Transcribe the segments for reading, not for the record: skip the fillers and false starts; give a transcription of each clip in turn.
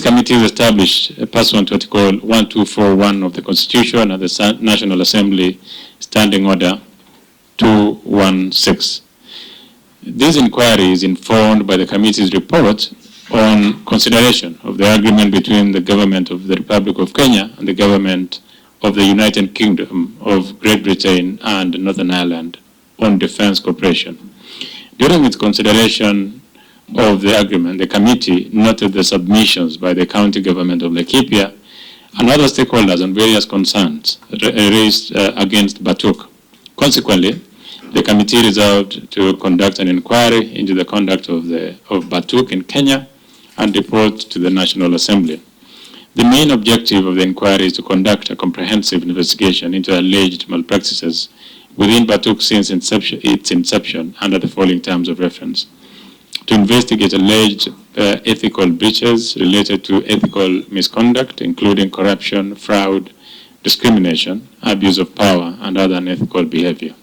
committee is established pursuant to Article 1241 of the Constitution and the National Assembly Standing Order 216. This inquiry is informed by the committee's report on consideration of the agreement between the government of the Republic of Kenya and the government of the United Kingdom of Great Britain and Northern Ireland on defense cooperation. During its consideration of the agreement, the committee noted the submissions by the county government of Laikipia and other stakeholders on various concerns raised against Batuk. Consequently, the committee resolved to conduct an inquiry into the conduct of Batuk in Kenya and report to the National Assembly. The main objective of the inquiry is to conduct a comprehensive investigation into alleged malpractices within Batuk since its inception under the following terms of reference: to investigate alleged ethical breaches related to ethical misconduct, including corruption, fraud, discrimination, abuse of power, and other unethical behavior.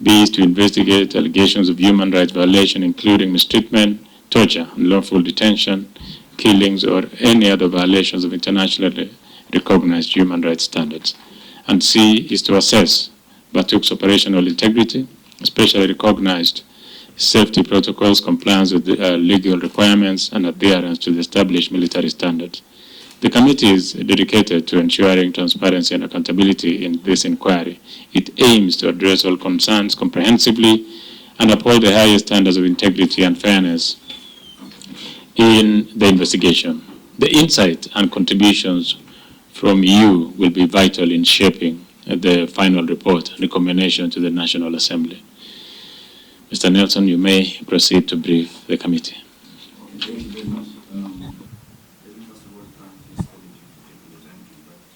B is to investigate allegations of human rights violation, including mistreatment, torture, unlawful detention, killings, or any other violations of internationally recognized human rights standards. And C is to assess Batuk's operational integrity, especially recognized safety protocols, compliance with legal requirements, and adherence to the established military standards. The committee is dedicated to ensuring transparency and accountability in this inquiry. It aims to address all concerns comprehensively and uphold the highest standards of integrity and fairness in the investigation. The insight and contributions from you will be vital in shaping the final report and recommendation to the National Assembly. Mr. Nelson, you may proceed to brief the committee. Thank you very much. Let me first of all thank this committee for taking the time to invite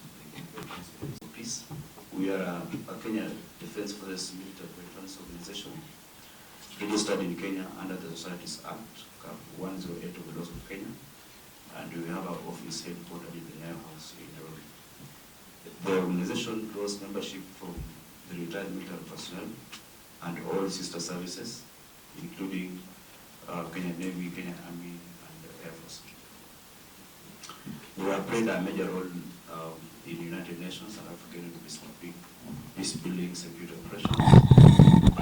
the peace. We are a Kenya Defense Forces Military Veterans Organization registered in Kenya under the Societies Act, Cap 108 of the laws of Kenya, and we have our office headquartered in the Nyayo House in Nairobi. The organization draws membership from the retired military personnel and all sister services, including Kenya Navy, Kenya Army, and the Air Force. We have played a major role in United Nations and African peace building, security operations,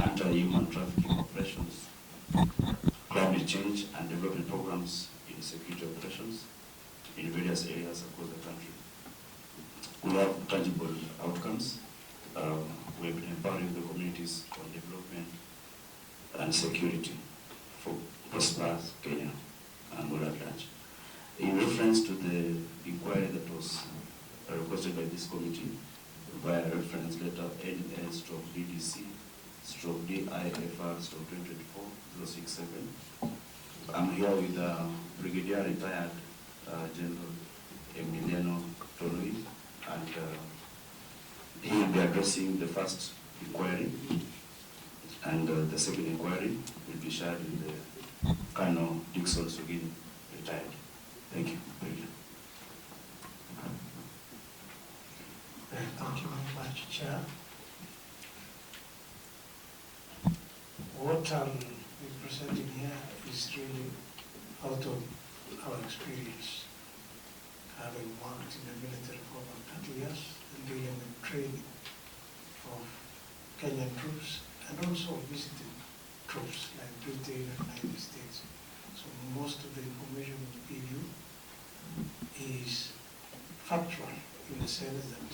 anti-human trafficking operations, climate change and development programs in security operations in various areas across the country. We have tangible outcomes. We have been empowering the communities on development and security for prosperous Kenya and world at large. In reference to the inquiry that was requested by this committee via reference letter NN/DDC/DIFR/2024-067, I'm here with Brigadier Retired General Emiliano Tolui, and he will be addressing the first inquiry, and the second inquiry will be shared with the Colonel Dixon Sugini, retired. Thank you. Thank you very much, Chair. What I'm presenting here is really out of our experience, having worked in the military for about 30 years and dealing with training of Kenyan troops and also visiting troops like Britain and the United States. So most of the information we give you is factual in the sense that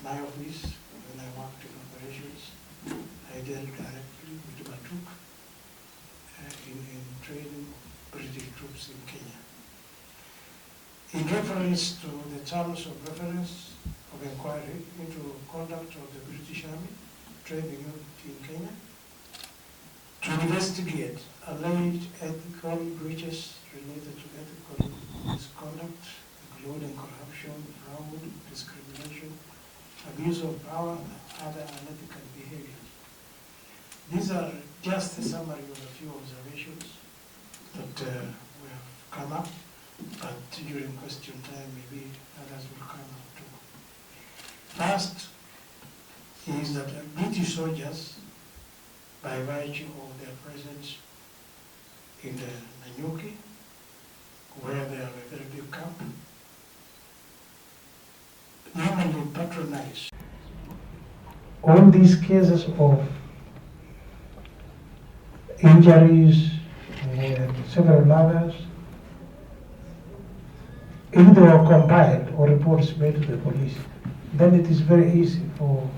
my office, when I worked in operations, I dealt directly with Batuk in training British troops in Kenya. In reference to the terms of reference of inquiry into conduct of the British Army training unit in Kenya, to investigate alleged ethical breaches related to ethical misconduct, including corruption, fraud, discrimination, abuse of power, and other unethical behaviors. These are just a summary of a few observations that we have come up, but during question time, maybe others will come up too. First is that British soldiers, by virtue of their presence in the Nanyuki, where they have a very big camp, patronize. All these cases of injuries and several others, if they are compiled or reports made to the police, then it is very easy for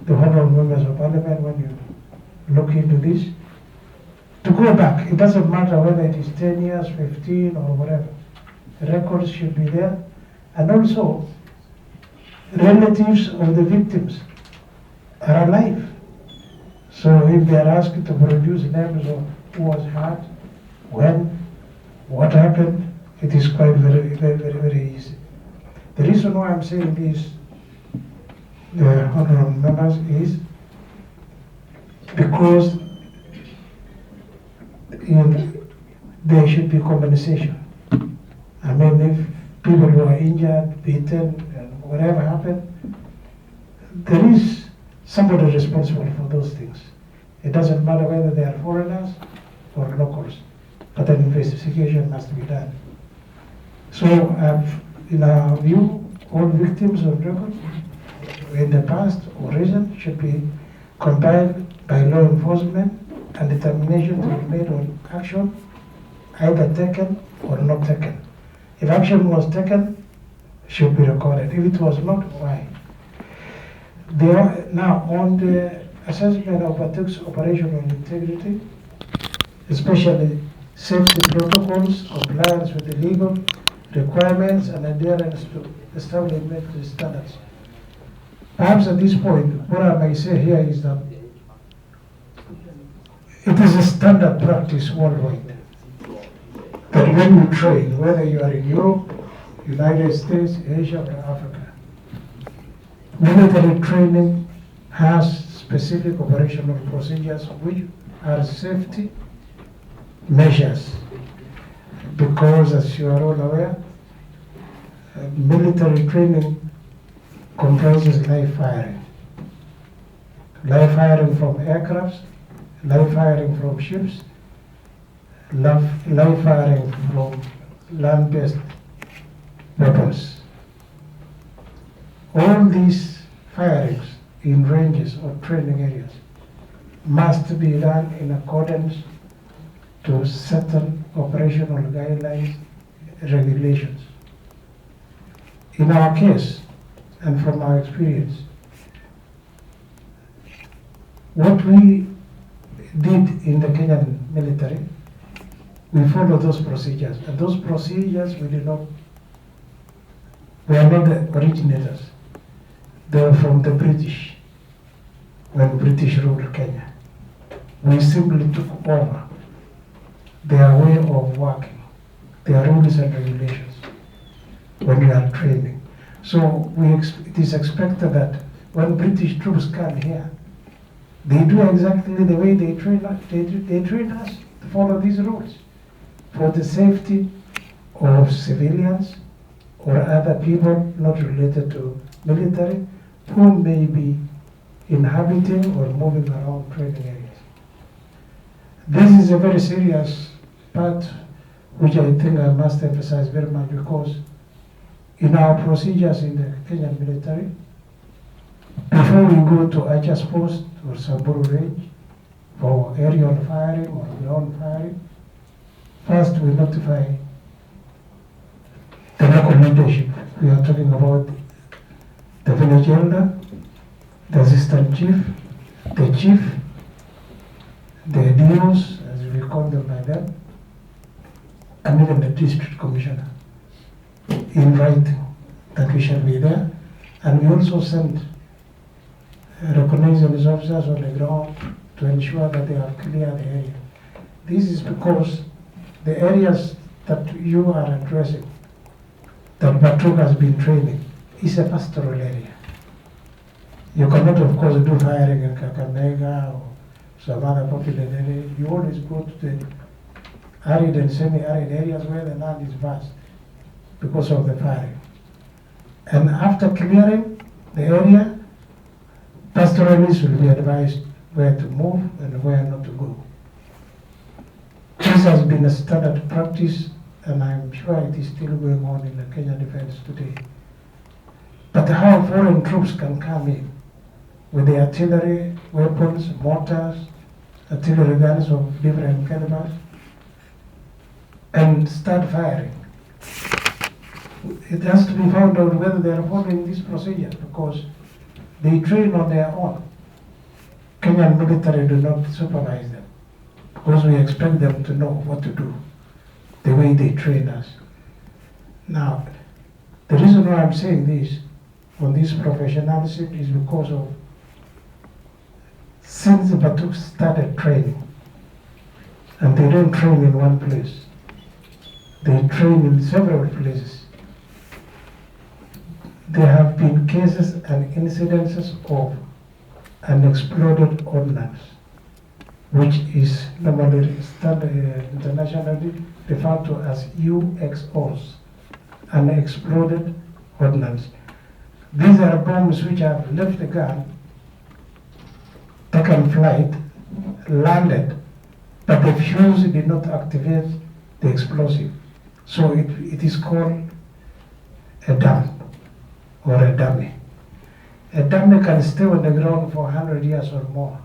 the honorable members of parliament, when you look into this, to go back. It doesn't matter whether it is 10 years, 15 or whatever. The records should be there. And also, relatives of the victims are alive. So if they are asked to produce names of who was hurt, when, what happened, it is quite very easy. The reason why I'm saying this, the honorable members, is because there should be compensation. I mean, if people who are injured, beaten, and whatever happened, there is somebody responsible for those things. It doesn't matter whether they are foreigners or locals, but an investigation must be done. So, in our view, all victims of record in the past or recent should be compiled by law enforcement, and determination to be made on action, either taken or not taken. If action was taken, should be recorded. If it was not, why? Now, on the assessment of Batuk's operational integrity, especially safety protocols, compliance with the legal requirements, and adherence to established military standards. Perhaps at this point, what I may say here is that it is a standard practice worldwide that when you train, whether you are in Europe, United States, Asia, or Africa, military training has specific operational procedures which are safety measures. Because, as you are all aware, military training comprises live firing. Live firing from aircrafts, live firing from ships, live firing from land-based weapons. All these firings in ranges or training areas must be done in accordance to certain operational guidelines, regulations. In our case, and from our experience, what we did in the Kenyan military, we followed those procedures. And those procedures we are not the originators. They were from the British, when British ruled Kenya. We simply took over their way of working, their rules and regulations when we are training. So it is expected that when British troops come here, they do exactly the way they train us. They train us to follow these rules for the safety of civilians or other people not related to military who may be inhabiting or moving around training areas. This is a very serious part which I think I must emphasize very much, because in our procedures in the Kenyan military, before we go to Achas Post or Samburu Range for aerial firing or ground firing, first we notify the local leadership. We are talking about the village elder, the assistant chief, the DOs, as we call them by them, and even the district commissioner, in writing that we shall be there. And we also send reconnaissance officers on the ground to ensure that they have cleared the area. This is because the areas that you are addressing, that Batuk has been training, is a pastoral area. You cannot, of course, do firing in Kakamega or some other populated area. You always go to the arid and semi-arid areas where the land is vast because of the firing. And after clearing the area, pastoralists will be advised where to move and where not to go. This has been a standard practice, and I'm sure it is still going on in the Kenyan defense today. But how foreign troops can come in with the artillery, weapons, mortars, artillery guns of different calibers, and start firing. It has to be found out whether they are following this procedure, because they train on their own. Kenyan military do not supervise them, because we expect them to know what to do, the way they train us. Now, the reason why I'm saying this, on this professionalism, is because of, since the Batuk started training, and they don't train in one place, they train in several places. There have been cases and incidences of unexploded ordnance, which is normally internationally referred to as UXOs, unexploded ordnance. These are bombs which have left the gun, taken flight, landed, but the fuse did not activate the explosive. So it is called a dump or a dummy. A dummy can stay on the ground for 100 years or more.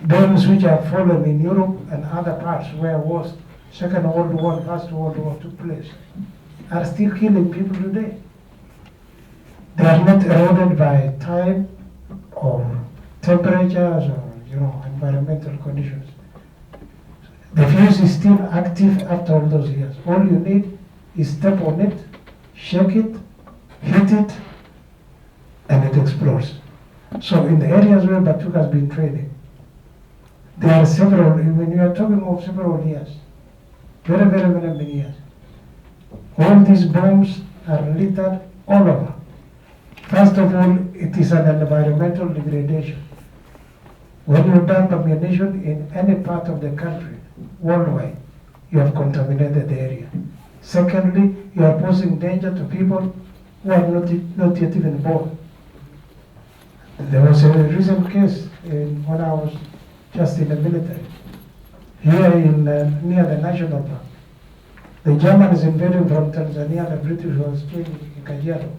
Bombs which have fallen in Europe and other parts where wars, Second World War, First World War took place, are still killing people today. They are not eroded by time or temperatures or environmental conditions. The fuse is still active after all those years. All you need is step on it, shake it, hit it, and it explodes. So in the areas where Batuk has been training, there are several, when you are talking of several years, very many years, all these bombs are littered all over. First of all, it is an environmental degradation. When you dump ammunition in any part of the country, worldwide, you have contaminated the area. Secondly, you are posing danger to people who are not yet even born. There was a recent case when I was just in the military, here in near the National Park. The Germans invaded from Tanzania, the British was training in Kajiado,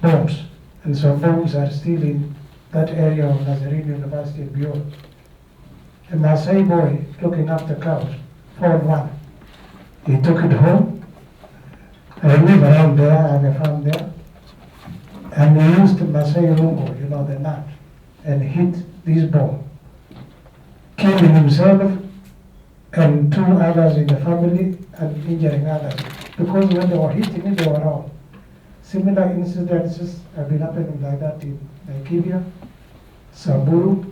bombs, and some bombs are still in that area of Nazarene University and beyond. A Maasai boy looking after cows found one. He took it home. I live around there, I have a farm there. And he used the Maasai rungo, the nut, and hit this bomb, killing himself and 2 others in the family and injuring others. Because when they were hitting it, they were wrong. Similar incidences have been happening like that in Laikipia, Samburu,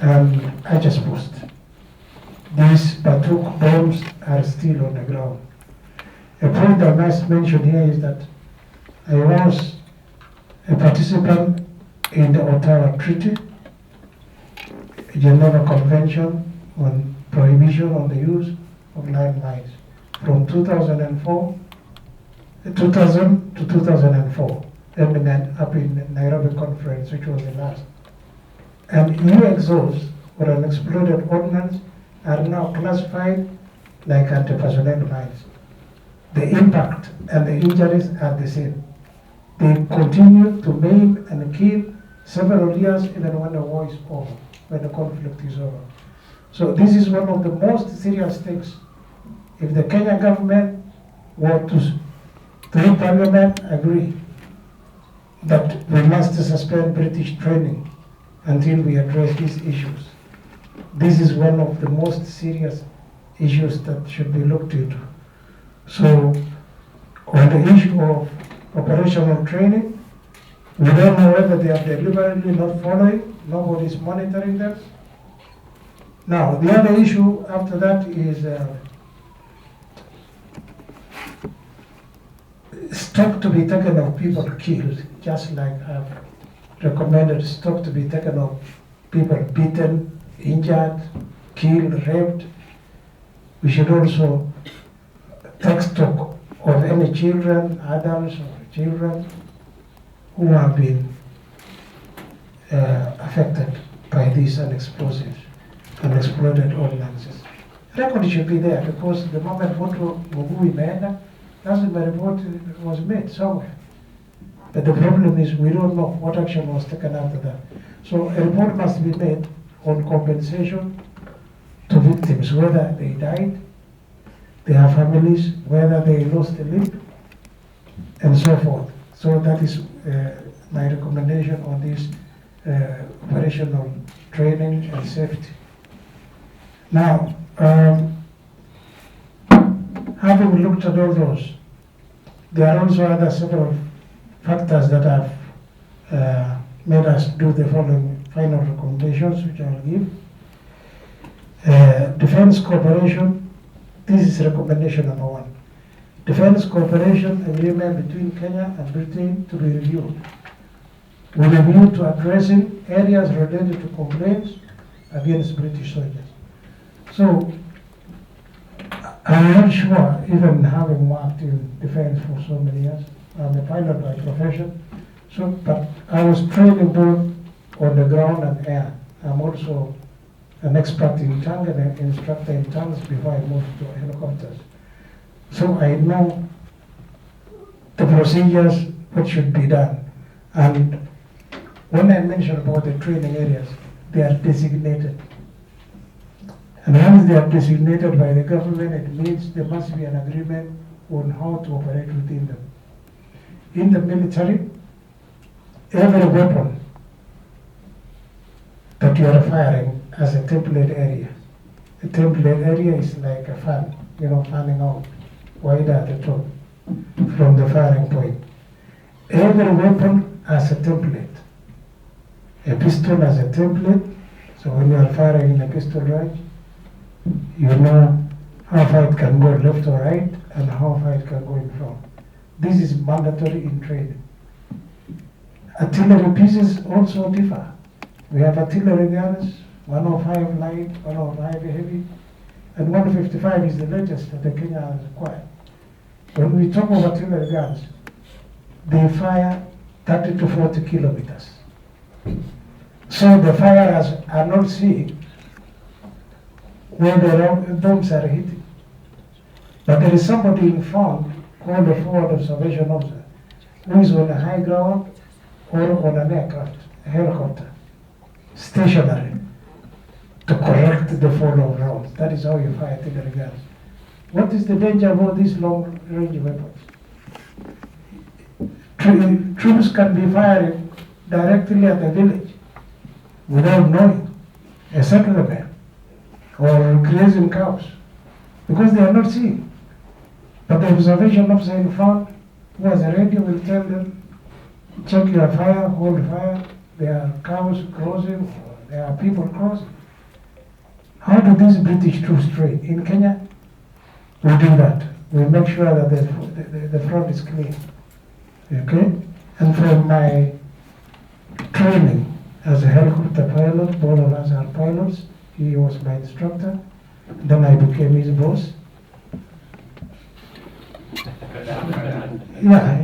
and Achas Post. These Batuk bombs are still on the ground. A point I must mention here is that I was a participant in the Ottawa Treaty, Geneva Convention on Prohibition on the Use of Landmines from 2000 to 2004, and up in Nairobi Conference, which was the last. And UXOs, or unexploded ordnance, are now classified like anti-personnel mines. The impact and the injuries are the same. They continue to maim and kill several years even when the war is over, when the conflict is over. So this is one of the most serious things. If the Kenyan government were to through Parliament agree that we must suspend British training until we address these issues, this is one of the most serious issues that should be looked into. So on the issue of operational training, we don't know whether they are deliberately not following, nobody is monitoring them. Now, the other issue after that is stock to be taken of people killed, just like I've recommended stock to be taken of people beaten, injured, killed, raped. We should also take stock of any children, adults or children who have been affected by these unexploded ordinances. Record should be there because the moment Motu Mugu imeenda, lazima report was made somewhere. But the problem is we don't know what action was taken after that. So a report must be made on compensation to victims, whether they died, their families, whether they lost a limb, and so forth. So that is my recommendation on this operational training and safety. Now, having looked at all those, there are also other several factors that have made us do the following final recommendations, which I will give. Defense cooperation, this is recommendation number 1. Defense cooperation agreement between Kenya and Britain to be reviewed with a view to addressing areas related to complaints against British soldiers. So, I'm not sure, even having worked in defense for so many years, I'm a pilot by profession, so, but I was training both on the ground and air. I'm also an expert in tank and an instructor in tanks before I moved to helicopters. So I know the procedures, what should be done. And when I mentioned about the training areas, they are designated. And once they are designated by the government, it means there must be an agreement on how to operate within them. In the military, every weapon that you are firing has a template area. A template area is like a fan, fanning out wider at the top from the firing point. Every weapon has a template. A pistol has a template, so when you are firing in a pistol range, you know how far it can go left or right and how far it can go in front. This is mandatory in training. Artillery pieces also differ. We have artillery guns, 105 light, 105 heavy, and 155 is the latest that the Kenya has acquired. When we talk of artillery guns, they fire 30 to 40 kilometers. So the firers are not seeing where the bombs are hitting. But there is somebody in front called a forward observation officer who is on a high ground or on an aircraft, a helicopter, stationary, to correct the fall of rounds. That is how you fire artillery guns. What is the danger about these long-range weapons? Troops can be firing directly at the village without knowing, a settlement, or grazing cows, because they are not seeing. But the observation officer in front, who has a radio, will tell them, check your fire, hold fire, there are cows crossing, or there are people crossing. How do these British troops train? In Kenya, we do that. We make sure that the front is clean. Okay? And from my training as a helicopter pilot, both of us are pilots. He was my instructor. Then I became his boss. Yeah,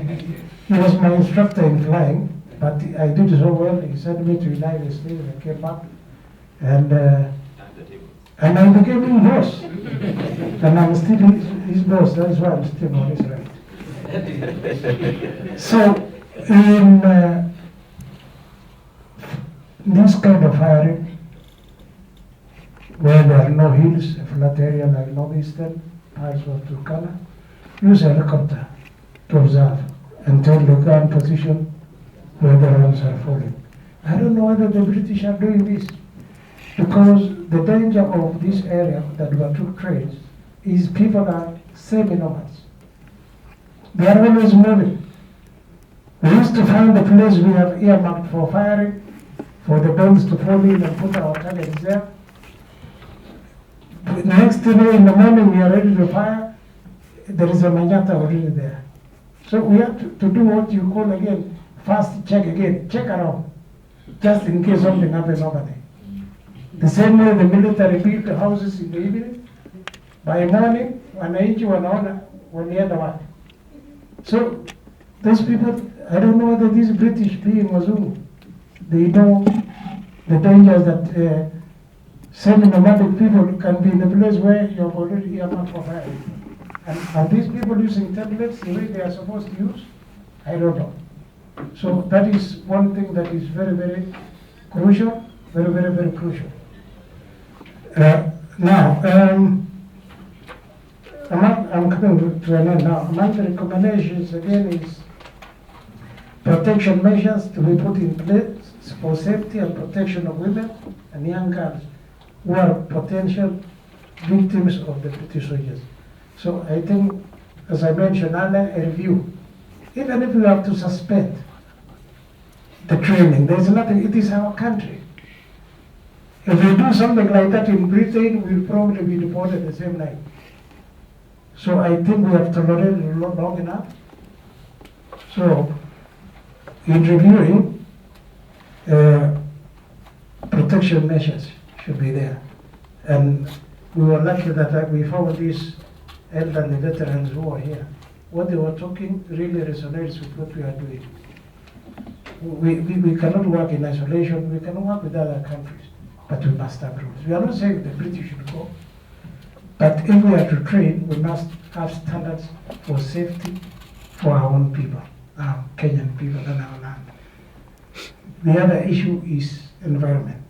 he was my instructor in flying, but I did so well. He sent me to United States and I came back. And I became his boss. And I'm still his boss. That's why I'm still on his right. So, in this kind of firing, where there are no hills, a flat area like northeastern parts of Turkana, use a helicopter to observe and tell the ground position where the rounds are falling. I don't know whether the British are doing this, because the danger of this area that we took trains is people are semi-nomads. They are always moving. We used to find a place we have earmarked for firing, for the bombs to fall in and put our targets there. The next day in the morning we are ready to fire, there is a Manyata already there. So we have to do what you call again, fast check again, check around, just in case something happens over there. The same way the military built the houses in the evening, by morning, wananchi wanaona walienda wapi. So those people, I don't know whether these British being Wazungu, they know the dangers that semi-nomadic people can be in a place where you have already earmarked for firing. And these people using tablets the way they are supposed to use, I don't know. So that is one thing that is very, very crucial, very, very, very crucial. Now, I'm coming to an end now. Among the recommendations again is protection measures to be put in place for safety and protection of women and young girls who are potential victims of the British soldiers. So I think, as I mentioned earlier, a review. Even if we have to suspend the training, there's nothing, it is our country. If we do something like that in Britain, we'll probably be deported the same night. So I think we have tolerated it long enough. So, in reviewing, protection measures should be there. And we were lucky that we found these elderly veterans who are here. What they were talking really resonates with what we are doing. We cannot work in isolation, we cannot work with other countries, but we must have rules. We are not saying the British should go, but if we are to train, we must have standards for safety for our own people, our Kenyan people and our land. The other issue is environment.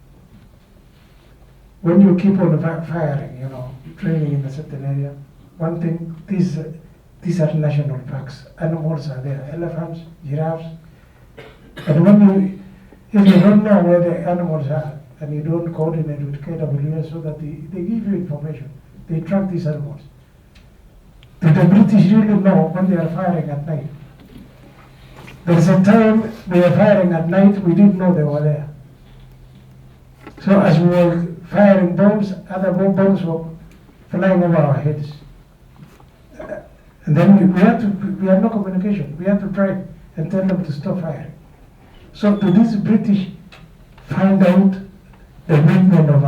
When you keep on firing, training in a certain area, one thing, these are national parks. Animals are there, elephants, giraffes. And if you don't know where the animals are, and you don't coordinate with KWS so that they give you information, they track these animals. Do the British really know when they are firing at night? There's a time they were firing at night, we didn't know they were there. So as we were firing bombs, other bombs were flying over our heads. And then we had no communication. We had to try and tell them to stop firing. So do these British find out the movement of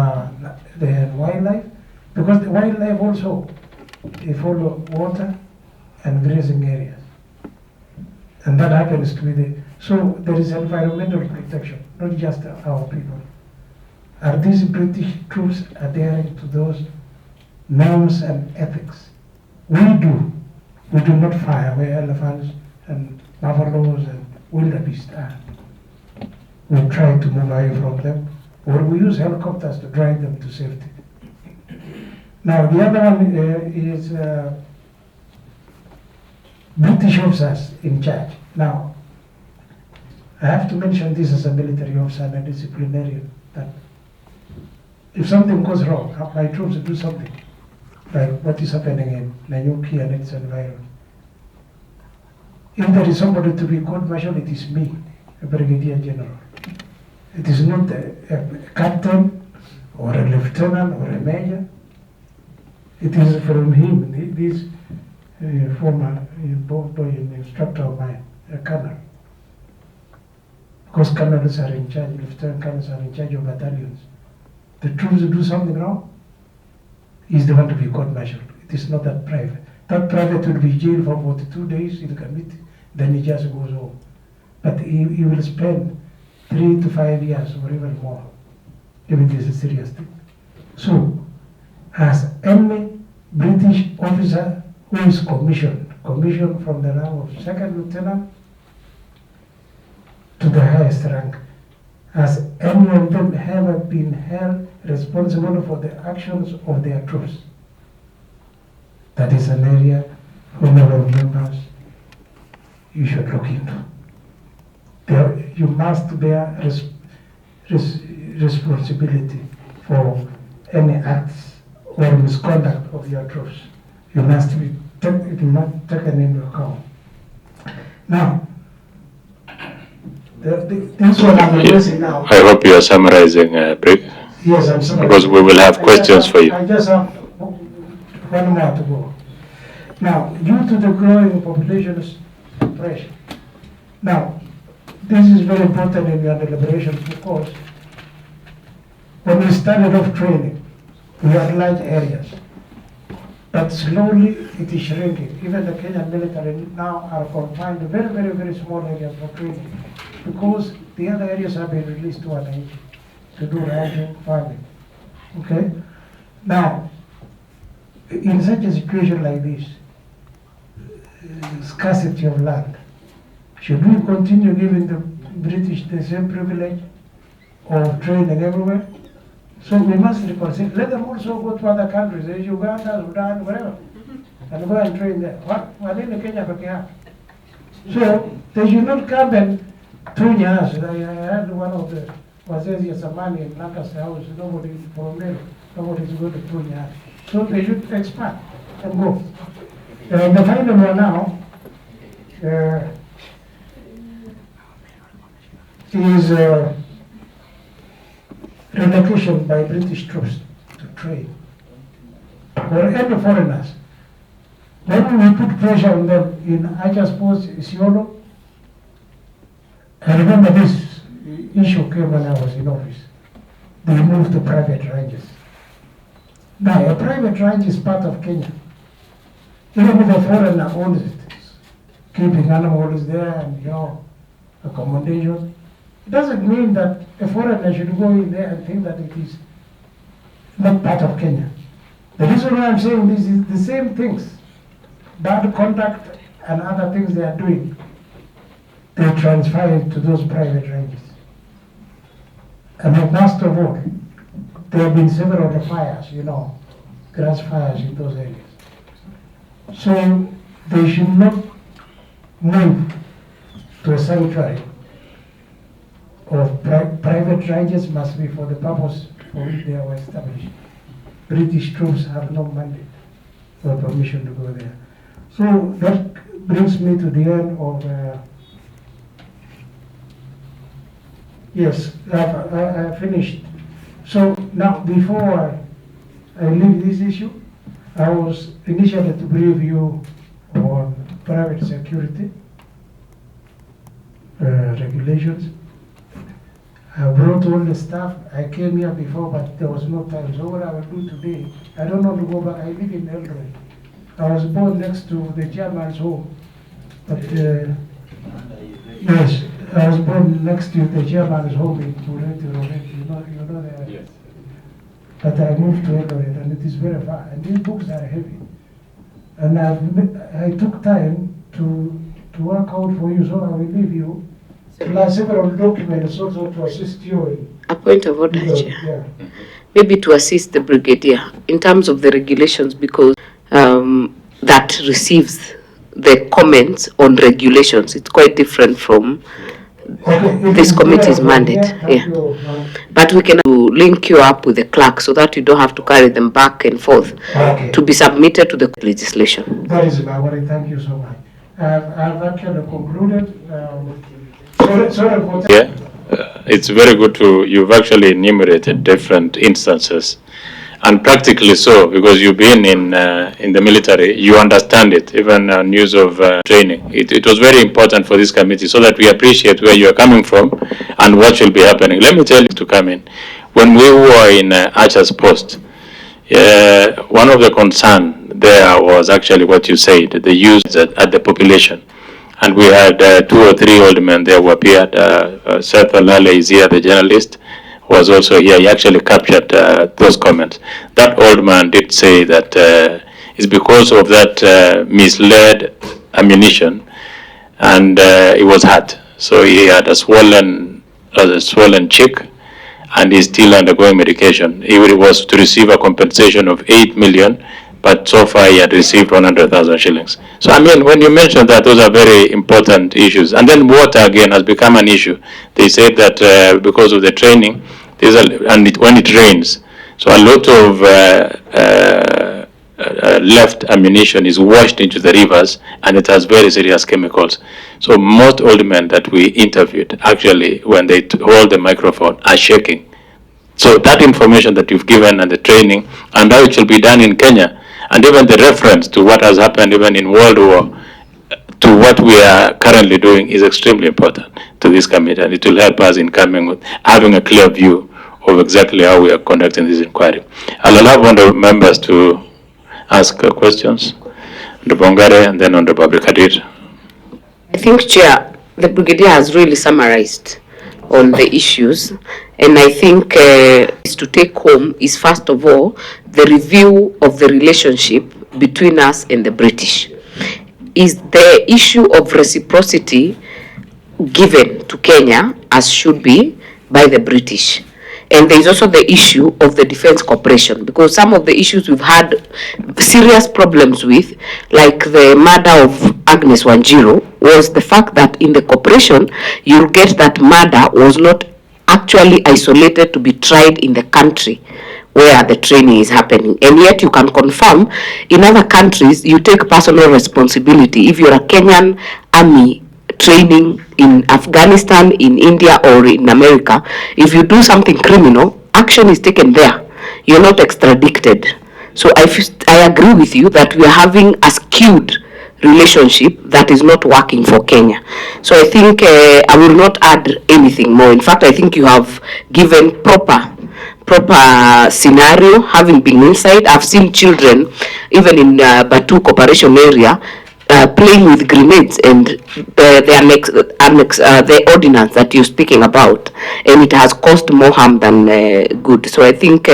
the wildlife? Because the wildlife also, they follow water and grazing areas. And that happens to be so there is environmental protection, not just our people. Are these British troops adhering to those norms and ethics? We do. We do not fire where elephants and buffaloes and wildebeest are. We try to move away from them, or we use helicopters to drive them to safety. Now, the other one is British officers in charge. Now, I have to mention this as a military officer and a disciplinarian, that if something goes wrong, my troops do something, like what is happening in Nanyuki and its environment. If there is somebody to be court-martialed, it is me, a brigadier general. It is not a captain or a lieutenant or a major. It is from him, this former instructor of mine, a colonel. Because colonels are in charge, lieutenant colonels are in charge of battalions. The troops do something wrong, he's the one to be court-martialed. It is not that private. That private will be jailed for 42 days in the committee, then he just goes home. But he will spend 3 to 5 years or even more, if it is a serious thing. So, has any British officer who is commissioned from the rank of second lieutenant to the highest rank, has any of them ever been held responsible for the actions of their troops? That is an area, honorable members, you should look into. You must bear responsibility for any acts or misconduct of your troops. You must be taken into account. Now, this one I'm addressing now. I hope you are summarizing, Yes, I'm sorry. because we will have questions for you. I just have one more to go. Now, due to the growing population's pressure, now, this is very important in your deliberations because when we started off training, we had large areas, but slowly it is shrinking. Even the Kenyan military now are confined to very, very, very small areas for training because the other areas have been released to an age to do ranching, farming. Okay? Now, in such a situation like this, scarcity of land Should we continue giving the British the same privilege of training everywhere? So we must reconsider. Let them also go to other countries, Uganda, Sudan, wherever, and go and train there. What in Kenya? So they should not come and tune us. I had one of the Waziri Samani in Lancaster House. Nobody from there. Nobody's going to tune us. So they should expand and go. The final one now is relocation by British troops to trade or any foreigners. Maybe we put pressure on them in Achas Post, Isiolo. I remember this issue came when I was in office. They moved to private ranches. Now, a private ranch is part of Kenya. Even if a foreigner owns it, keeping animals there and, accommodation, it doesn't mean that a foreigner should go in there and think that it is not part of Kenya. The reason why I'm saying this is the same things, bad conduct and other things they are doing, they transfer it to those private ranges. And last of all, there have been several fires, grass fires in those areas. So they should not move to a sanctuary of private ranches. Must be for the purpose for which they were established. British troops have no mandate or permission to go there. So that brings me to the end of, yes, I finished. So now, before I leave this issue, I was initially to brief you on private security regulations. I brought all the stuff. I came here before, but there was no time. So what I will do today, I don't want to go back. I live in Eldoret. I was born next to the chairman's home, but yes, I was born next to the chairman's home in Tureti. You know there. Yes. But I moved to Eldoret, and it is very far. And these books are heavy. And I took time to work out for you, so I will leave you. Plus several documents also to assist you in. A point of order, Chair. Maybe to assist the brigadier in terms of the regulations, because that receives the comments on regulations. It's quite different from this committee's mandate. But we can link you up with the clerk so that you don't have to carry them back and forth to be submitted to the legislation. That is my worry. Thank you so much. I've actually concluded. It's very good you've actually enumerated different instances, and practically so, because you've been in the military, you understand it, even news of training. It was very important for this committee so that we appreciate where you are coming from and what will be happening. Let me tell you to come in. When we were in Achas Post, one of the concerns there was actually what you said, the use at the population. And we had 2 or 3 old men there who appeared. Seth Olale is here, the journalist, was also here. He actually captured those comments. That old man did say that it's because of that misled ammunition, and he was hurt. So he had a swollen cheek, and he's still undergoing medication. He was to receive a compensation of 8 million. But so far he had received 100,000 shillings. So I mean, when you mention that, those are very important issues. And then water again has become an issue. They said that because of the training, when it rains, so a lot of left ammunition is washed into the rivers, and it has very serious chemicals. So most old men that we interviewed, actually, when they hold the microphone, are shaking. So that information that you've given and the training and how it shall be done in Kenya, and even the reference to what has happened even in World War to what we are currently doing is extremely important to this committee, and it will help us in coming with having a clear view of exactly how we are conducting this inquiry. I'll allow one of the members to ask questions. Honorable Bongare and then Honorable Abdulkadir. I think, Chair, the Brigadier has really summarized on the issues, and I think is to take home is first of all the review of the relationship between us and the British. Is the issue of reciprocity given to Kenya as should be by the British. And there is also the issue of the Defence Corporation, because some of the issues we've had serious problems with, like the murder of Agnes Wanjiru, was the fact that in the corporation, you'll get that murder was not actually isolated to be tried in the country where the training is happening. And yet you can confirm in other countries, you take personal responsibility. If you're a Kenyan army training in Afghanistan, in India, or in America, if you do something criminal, action is taken there. You're not extradited. So I agree with you that we are having a skewed relationship that is not working for Kenya. So I think I will not add anything more. In fact, I think you have given proper scenario, having been inside. I've seen children, even in Batu Corporation area, playing with grenades and the ordinance that you're speaking about, and it has caused more harm than good. So I think,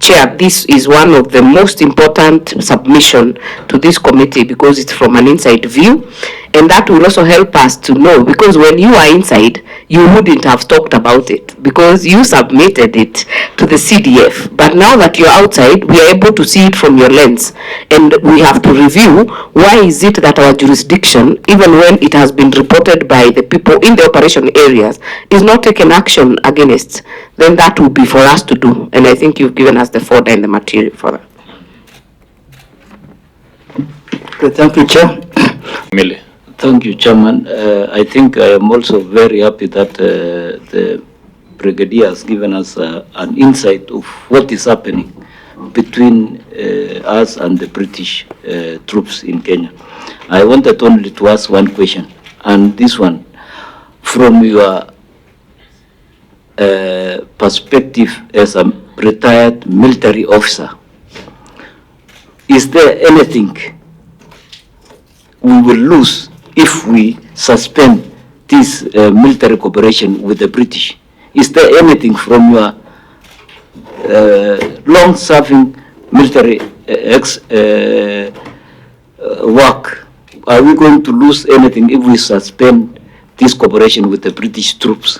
Chair, this is one of the most important submission to this committee, because it's from an inside view, and that will also help us to know, because when you are inside, you wouldn't have talked about it, because you submitted it to the CDF. But now that you're outside, we are able to see it from your lens, and we have to review why is it that our jurisdiction, even when it has been reported by the people in the operation areas, is not taken action against. Then that will be for us to do, and I think you've given us the fodder and the material for that. Okay, thank you, Chair. Millie. Thank you, Chairman. I think I am also very happy that the Brigadier has given us an insight of what is happening between us and the British troops in Kenya. I wanted only to ask one question, and this one, from your perspective as a retired military officer, is there anything we will lose if we suspend this military cooperation with the British? Is there anything from your long-serving military work? Are we going to lose anything if we suspend this cooperation with the British troops?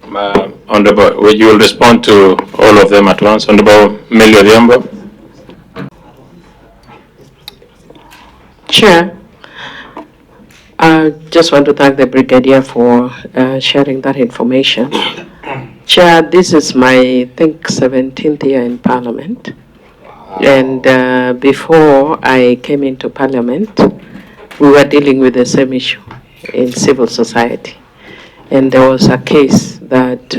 Honorable, will you respond to all of them at once? Honorable Millie Odhiambo. Chair, I just want to thank the Brigadier for sharing that information. Chair, this is my, I think, 17th year in Parliament. And before I came into Parliament, we were dealing with the same issue in civil society. And there was a case that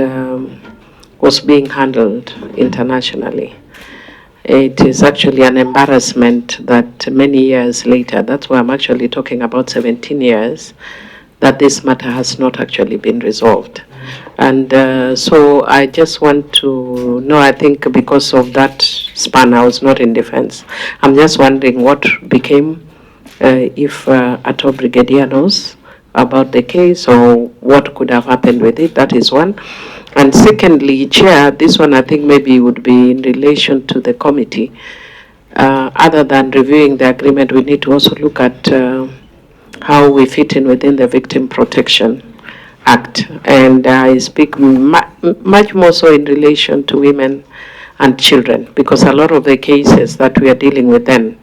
was being handled internationally. It is actually an embarrassment that many years later, that's why I'm actually talking about 17 years, that this matter has not actually been resolved. And so I just want to know, I think because of that span, I was not in defense. I'm just wondering what became, if at all Brigadier knows about the case, or what could have happened with it. That is one. And secondly, Chair, this one I think maybe would be in relation to the committee. Other than reviewing the agreement, we need to also look at how we fit in within the Victim Protection Act. And I speak much more so in relation to women and children, because a lot of the cases that we are dealing with then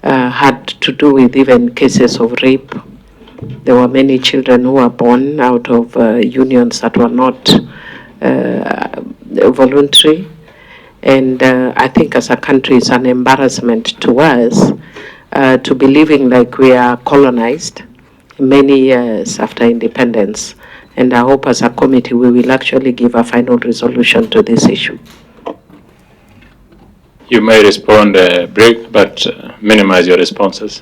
had to do with even cases of rape. There were many children who were born out of unions that were not voluntary. And I think as a country, it's an embarrassment to us to be living like we are colonized many years after independence. And I hope as a committee, we will actually give a final resolution to this issue. You may respond, Brig, but minimize your responses.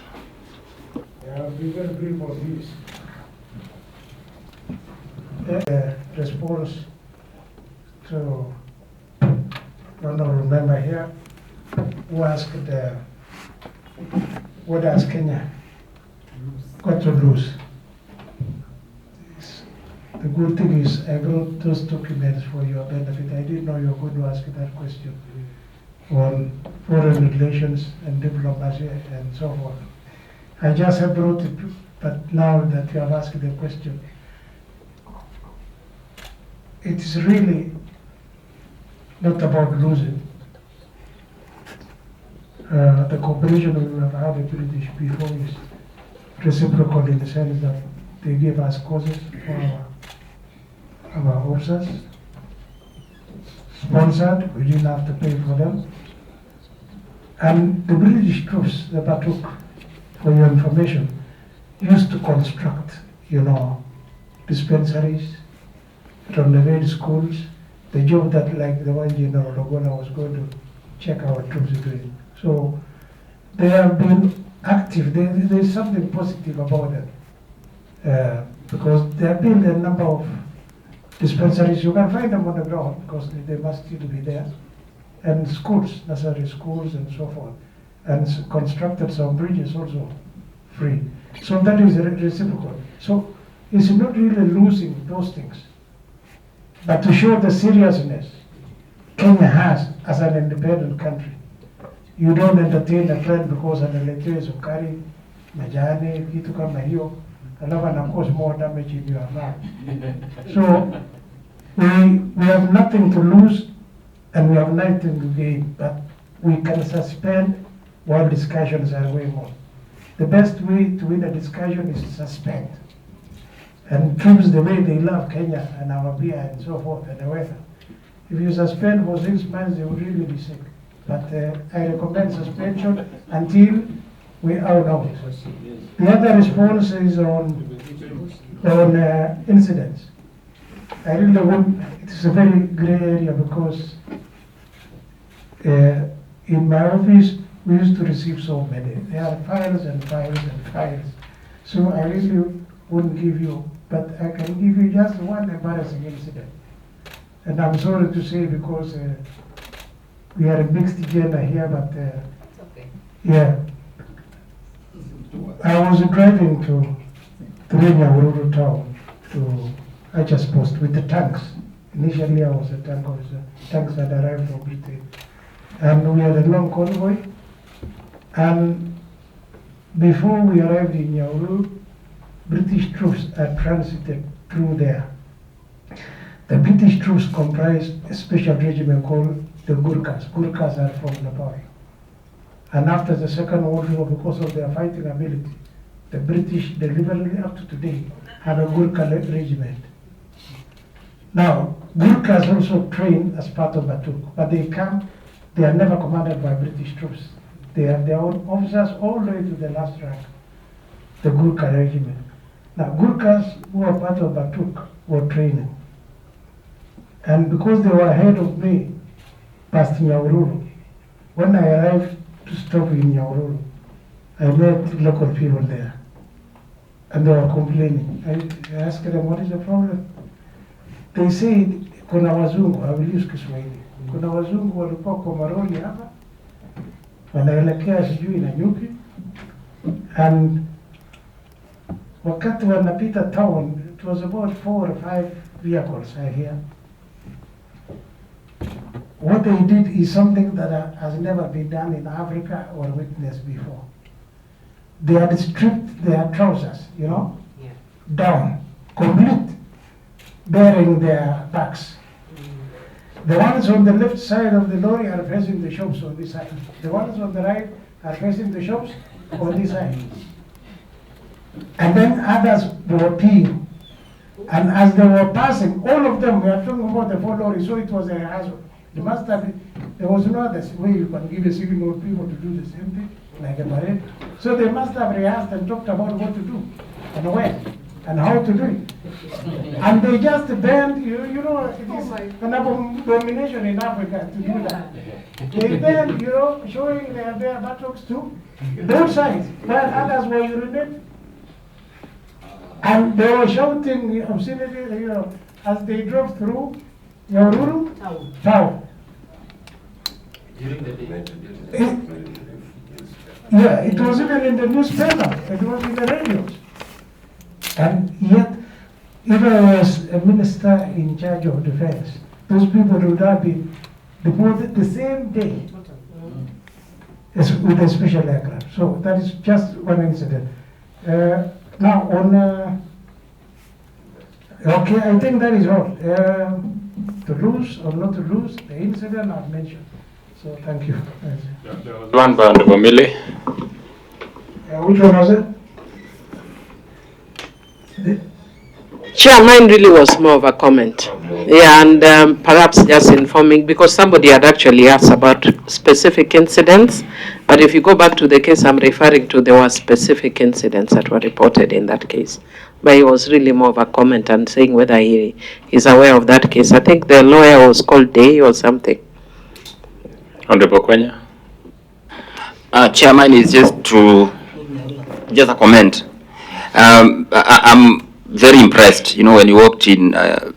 We will agree for this. Response to honorable member here, who asked what has Kenya got to lose? The good thing is I wrote those documents for your benefit. I didn't know you were going to ask that question on foreign relations and diplomacy and so forth. I just have brought it, but now that you have asked the question, it is really not about losing. The cooperation we have had with British before is reciprocal in the sense that they give us courses for our officers, sponsored, we didn't have to pay for them. And the British troops, the Batuk, for your information, used to construct, dispensaries, renovate schools, the job that like the one General Logona was going to check our troops doing. So they have been active. There's something positive about them because there have been a number of dispensaries. You can find them on the ground because they must still be there. And schools, nursery schools and so forth. And constructed some bridges also free. So that is reciprocal. So it's not really losing those things. But to show the seriousness Kenya has as an independent country. You don't entertain a friend because analetea sukari, majani, kitu kama hiyo, alafu na cause more damage in your life. So we have nothing to lose and we have nothing to gain, but we can suspend while discussions are going on. The best way to win a discussion is to suspend. And troops, the way they love Kenya and our beer and so forth and the weather. If you suspend for 6 months, they will really be sick. But I recommend suspension until we are out. The other response is on incidents. I really want, it's a very gray area because in my office, we used to receive so many. There are files and files and files. So I really wouldn't give you, but I can give you just one embarrassing incident. And I'm sorry to say because we are a mixed agenda here, but yeah. I was driving to Nyahururu town to Achas Post with the tanks. Initially I was a tank officer. Tanks had arrived from Britain. And we had a long convoy. And before we arrived in Nyahururu, British troops had transited through there. The British troops comprised a special regiment called the Gurkhas. Gurkhas are from Nepal. And after the Second World War, because of their fighting ability, the British deliberately up to today have a Gurkha regiment. Now, Gurkhas also train as part of Batuk, but they are never commanded by British troops. They have their own officers all the way to the last rank, the Gurkha regiment. Now, Gurkhas who are part of Batuk were training. And because they were ahead of me, past Nyahururu, when I arrived to stop in Nyahururu, I met local people there. And they were complaining. I asked them, what is the problem? They said, kuna wazungu, I will use Kiswahili. Kuna wazungu walikuwa kwa maroli hapa, wanaelekea sijui na nyuki. And wakati wanapita town, it was about 4 or 5 vehicles I hear. What they did is something that has never been done in Africa or witnessed before. They had stripped their trousers, down, complete, bearing their backs. The ones on the left side of the lorry are facing the shops on this side. The ones on the right are facing the shops on this side. And then others were peeing. And as they were passing, all of them, we are talking about the 4 lorries, so it was a hazard. There was no other way you can give a signal to people to do the same thing, like a parade. So they must have rehearsed and talked about what to do, and when, and how to do it. And they just banned, it is an abomination in Africa to do that. They banned, showing their buttocks too, both sides, while others were urinating. And they were shouting obscenity, as they drove through Nyahururu town. During the day. Yeah, it was even in the newspaper, it was in the radios. And yet, if I was a minister in charge of defense, those people would have been deported the same day with a special aircraft. So that is just one incident. Now on, okay, I think that is all. To lose or not to lose, the incident I've mentioned. So thank you. One by Honorable Millie. Which one was it? Chair, mine really was more of a comment. Yeah, and perhaps just informing, because somebody had actually asked about specific incidents, but if you go back to the case I'm referring to, there were specific incidents that were reported in that case. But it was really more of a comment and saying whether he is aware of that case. I think the lawyer was called Day or something. Honorable Kwenya. Chairman, is just a comment. I'm very impressed. You know, when you walked in, I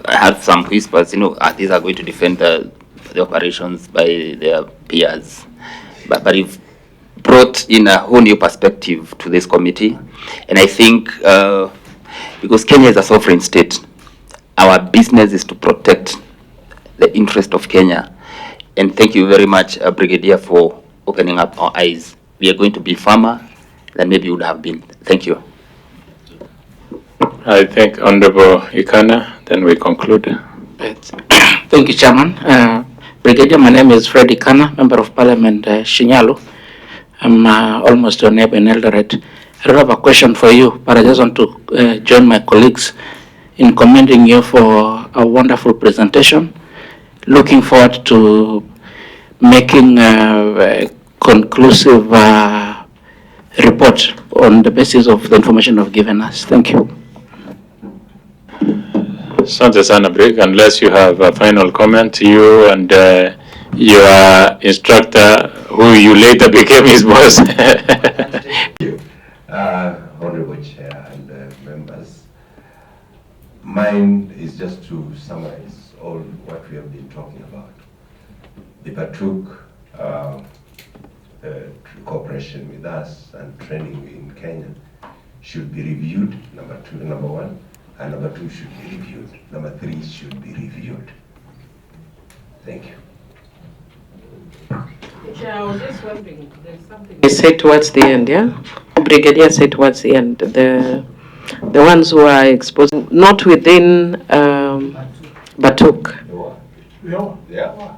had some whispers. You know, these are going to defend the operations by their peers, but you've brought in a whole new perspective to this committee, and I think because Kenya is a sovereign state, our business is to protect the interest of Kenya. And thank you very much, Brigadier, for opening up our eyes. We are going to be firmer than maybe would have been. Thank you. I thank Honorable Ikana, then we conclude. Thank you, Chairman. Brigadier, my name is Fred Ikana, Member of Parliament, Shinyalo. I'm almost your neighbor in Eldoret. I don't have a question for you, but I just want to join my colleagues in commending you for a wonderful presentation. Looking forward to making a conclusive report on the basis of the information you've given us. Thank you. Asante sana Brig, unless you have a final comment, you and your instructor, who you later became his boss. Thank you, Honorable Chair and members. Mine is just to summarize all what we have been talking about. The Patuk cooperation with us and training in Kenya should be reviewed, number one, and number two should be reviewed. Number three should be reviewed. Thank you. I was just wondering, there's something they said towards the end, yeah? Brigadier said towards the end, the ones who are exposed, not within Batuk. Yeah.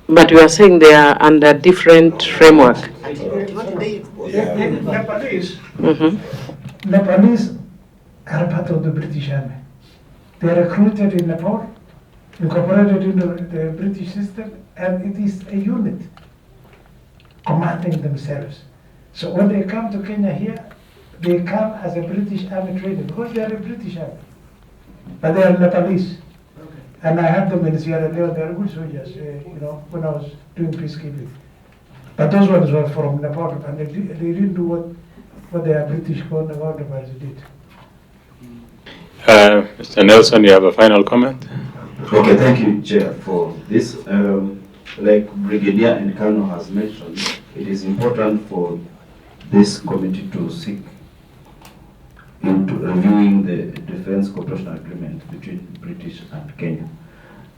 But you are saying they are under different framework. Nepalese are part of the British Army. They are recruited in Nepal, incorporated into the British system, and it is a unit commanding themselves. So when they come to Kenya here, they come as a British Army training because they are a British Army, but they are Nepalese. And I had them in Sierra Leone. They are good soldiers, you know, when I was doing peacekeeping. But those ones were from Nepal, and they didn't do what their British counterparts did. Mr. Nelson, you have a final comment? Okay, thank you, Chair, for this. Like Brigadier Nkano has mentioned, it is important for this committee to seek into reviewing the defense cooperation agreement between British and Kenya,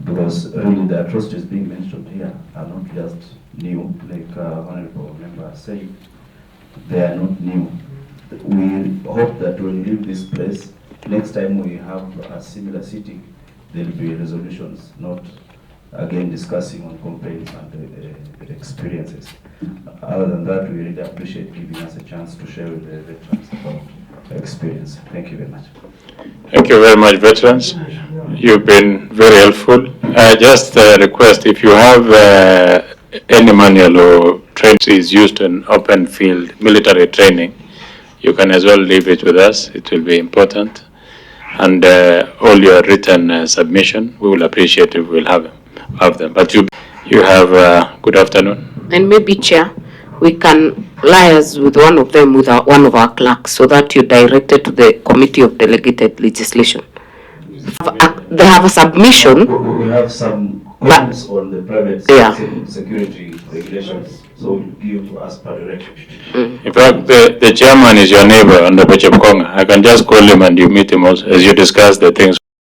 because really the atrocities being mentioned here are not just new, like Honorable Member said, they are not new. We hope that when we leave this place, next time we have a similar sitting, there will be resolutions, not again discussing on complaints and experiences. Other than that, we really appreciate giving us a chance to share with the veterans about experience. Thank you very much. Thank you very much, veterans. You've been very helpful. Just a request, if you have any manual or training is used in open field military training, you can as well leave it with us. It will be important. And all your written submission, we will appreciate if we'll have them. But you have good afternoon. And maybe, Chair, we can liaise with one of them, with one of our clerks, so that you're directed to the Committee of Delegated Legislation. They have a submission. We have some questions on the private security regulations, so we'll give us per direction. In fact, the chairman is your neighbor, Honorable Chepkonga. I can just call him and you meet him also as you discuss the things.